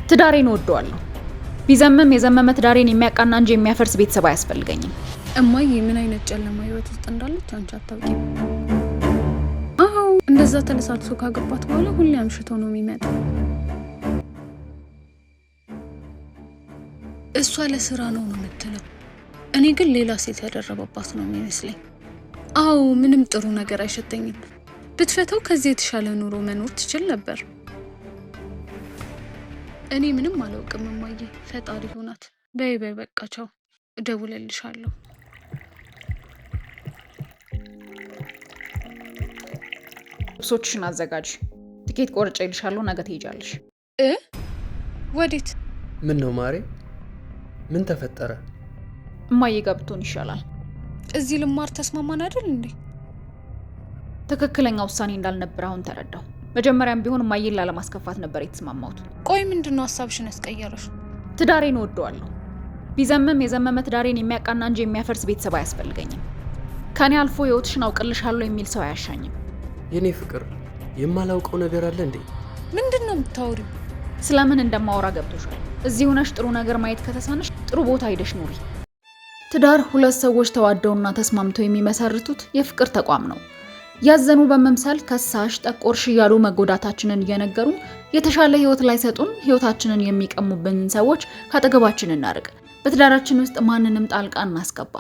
ትዳሬን ወደዋለሁ። ቢዘምም የዘመመ ትዳሬን የሚያቃና እንጂ የሚያፈርስ ቤተሰብ አያስፈልገኝም። እማዬ ምን አይነት ጨለማ ህይወት ውስጥ እንዳለች አንቺ አታውቂም። አዎ እንደዛ ተለሳልሶ ካገባት በኋላ ሁሌ አምሽቶ ነው የሚመጣው። እሷ ለስራ ነው የምትለው፣ እኔ ግን ሌላ ሴት ያደረበባት ነው የሚመስለኝ። አዎ ምንም ጥሩ ነገር አይሸተኝም። ብትፈተው ከዚህ የተሻለ ኑሮ መኖር ትችል ነበር። እኔ ምንም አላውቅም እማዬ፣ ፈጣሪ ሆናት። በይ በቃ ቻው፣ እደውልልሻለሁ። ልብሶችሽን አዘጋጅ፣ ትኬት ቆርጬልሻለሁ፣ ነገ ትሄጃለሽ። ወዴት? ምን ነው ማሬ? ምን ተፈጠረ? እማዬ ጋር ብትሆን ይሻላል። እዚህ ልማር ተስማማን አይደል እንዴ? ትክክለኛ ውሳኔ እንዳልነበር አሁን ተረዳሁ። መጀመሪያም ቢሆን እማዬን ላለማስከፋት ነበር የተስማማሁት። ቆይ ምንድነው ሀሳብሽን ያስቀየረሽ? ትዳሬን ወደዋለሁ። ቢዘምም የዘመመ ትዳሬን የሚያቃና እንጂ የሚያፈርስ ቤተሰብ አያስፈልገኝም። ከኔ አልፎ ህይወትሽን አውቅልሻለሁ የሚል ሰው አያሻኝም። የኔ ፍቅር፣ የማላውቀው ነገር አለ እንዴ? ምንድነው የምታወሪው? ስለምን እንደማወራ ገብቶሻል? እዚህ ሆነሽ ጥሩ ነገር ማየት ከተሳነሽ ጥሩ ቦታ ሄደሽ ኑሪ። ትዳር ሁለት ሰዎች ተዋደውና ተስማምተው የሚመሰርቱት የፍቅር ተቋም ነው። ያዘኑ በመምሰል ከሳሽ ጠቆርሽ እያሉ መጎዳታችንን እየነገሩ የተሻለ ህይወት ላይ ሰጡን ህይወታችንን የሚቀሙብን ሰዎች ካጠገባችን እናርቅ። በትዳራችን ውስጥ ማንንም ጣልቃ እናስገባ።